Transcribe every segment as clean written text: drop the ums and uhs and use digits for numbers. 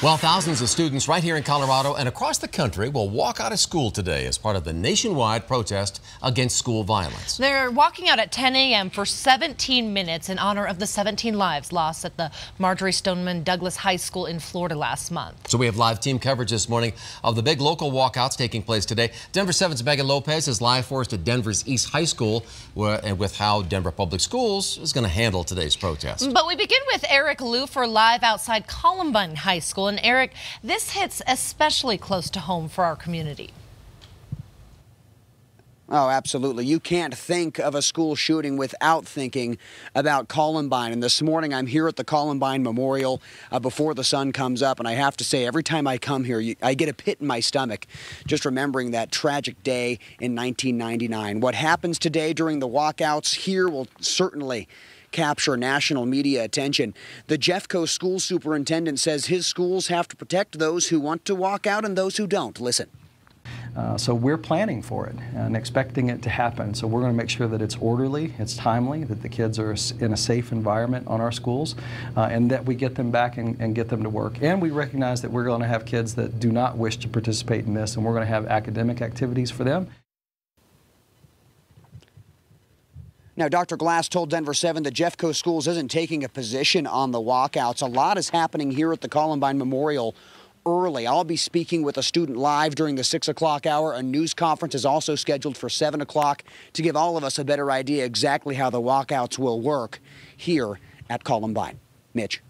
Well, thousands of students right here in Colorado and across the country will walk out of school today as part of the nationwide protest against school violence. They're walking out at 10 a.m. for 17 minutes in honor of the 17 lives lost at the Marjory Stoneman Douglas High School in Florida last month. So we have live team coverage this morning of the big local walkouts taking place today. Denver 7's Megan Lopez is live for us at Denver's East High School with how Denver Public Schools is going to handle today's protest. But we begin with Eric Lufer live outside Columbine High School. And Eric, this hits especially close to home for our community. Oh, absolutely. You can't think of a school shooting without thinking about Columbine. And this morning, I'm here at the Columbine Memorial before the sun comes up. And I have to say, every time I come here, I get a pit in my stomach just remembering that tragic day in 1999. What happens today during the walkouts here will certainly capture national media attention. The Jeffco school superintendent says his schools have to protect those who want to walk out and those who don't. Listen. So we're planning for it and expecting it to happen. So we're going to make sure that it's orderly, it's timely, that the kids are in a safe environment on our schools, and that we get them back and get them to work. And we recognize that we're going to have kids that do not wish to participate in this, and we're going to have academic activities for them. Now, Dr. Glass told Denver 7 that Jeffco Schools isn't taking a position on the walkouts. A lot is happening here at the Columbine Memorial early. I'll be speaking with a student live during the 6 o'clock hour. A news conference is also scheduled for 7 o'clock to give all of us a better idea exactly how the walkouts will work here at Columbine. Mitch.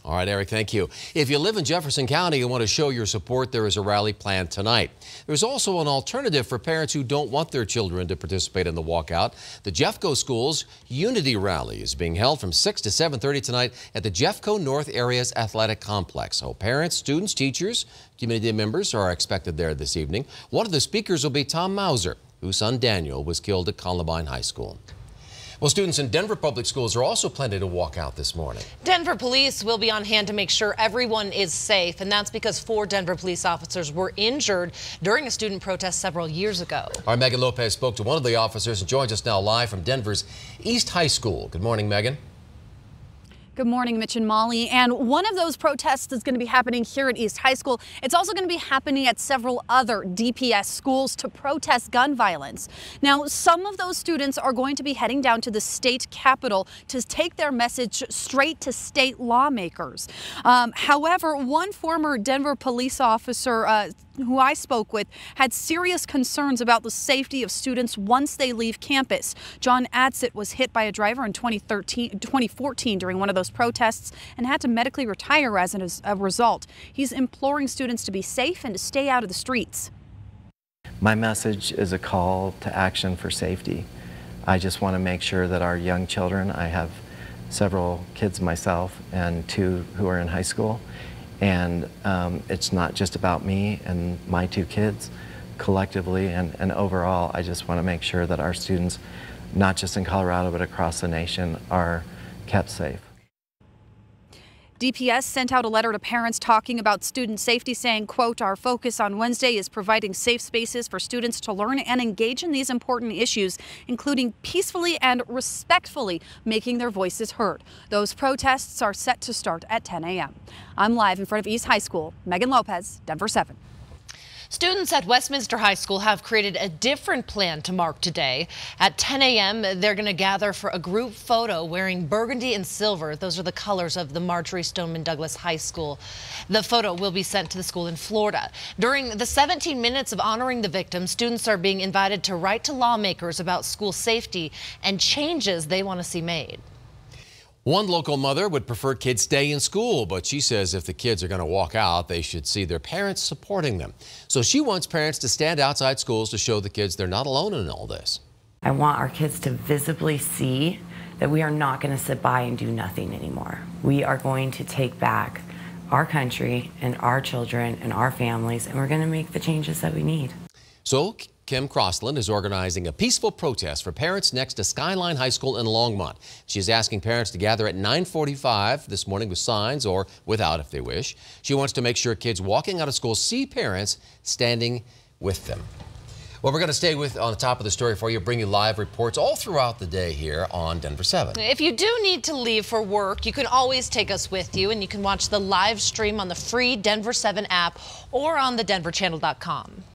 All right, Eric, thank you. If you live in Jefferson County and want to show your support, there is a rally planned tonight. There's also an alternative for parents who don't want their children to participate in the walkout. The Jeffco Schools Unity Rally is being held from 6 to 7:30 tonight at the Jeffco North Area's Athletic Complex. So parents, students, teachers, community members are expected there this evening. One of the speakers will be Tom Mauser, whose son Daniel was killed at Columbine High School. Well, students in Denver Public Schools are also planning to walk out this morning. Denver police will be on hand to make sure everyone is safe, and that's because 4 Denver police officers were injured during a student protest several years ago. Our Megan Lopez spoke to one of the officers and joins us now live from Denver's East High School. Good morning, Megan. Good morning, Mitch and Molly. And one of those protests is going to be happening here at East High School. It's also going to be happening at several other DPS schools to protest gun violence. Now, some of those students are going to be heading down to the state capitol to take their message straight to state lawmakers. However, one former Denver police officer who I spoke with had serious concerns about the safety of students once they leave campus. John Adsit was hit by a driver in 2014 during one of those protests and had to medically retire as a result. He's imploring students to be safe and to stay out of the streets. My message is a call to action for safety. I just want to make sure that our young children, I have several kids myself and 2 who are in high school, and it's not just about me and my 2 kids. Collectively and overall, I just want to make sure that our students, not just in Colorado but across the nation, are kept safe. DPS sent out a letter to parents talking about student safety, saying, quote, "Our focus on Wednesday is providing safe spaces for students to learn and engage in these important issues, including peacefully and respectfully making their voices heard." Those protests are set to start at 10 a.m. I'm live in front of East High School. Megan Lopez, Denver 7. Students at Westminster High School have created a different plan to mark today. At 10 a.m., they're going to gather for a group photo wearing burgundy and silver. Those are the colors of the Marjory Stoneman Douglas High School. The photo will be sent to the school in Florida. During the 17 minutes of honoring the victims, students are being invited to write to lawmakers about school safety and changes they want to see made. One local mother would prefer kids stay in school, but she says if the kids are going to walk out, they should see their parents supporting them. So she wants parents to stand outside schools to show the kids they're not alone in all this. I want our kids to visibly see that we are not going to sit by and do nothing anymore. We are going to take back our country and our children and our families, and we're going to make the changes that we need. So Kim Crossland is organizing a peaceful protest for parents next to Skyline High School in Longmont. She is asking parents to gather at 9:45 this morning with signs or without if they wish. She wants to make sure kids walking out of school see parents standing with them. Well, we're going to stay on the top of the story for you, bring you live reports all throughout the day here on Denver 7. If you do need to leave for work, you can always take us with you, and you can watch the live stream on the free Denver 7 app or on the denverchannel.com.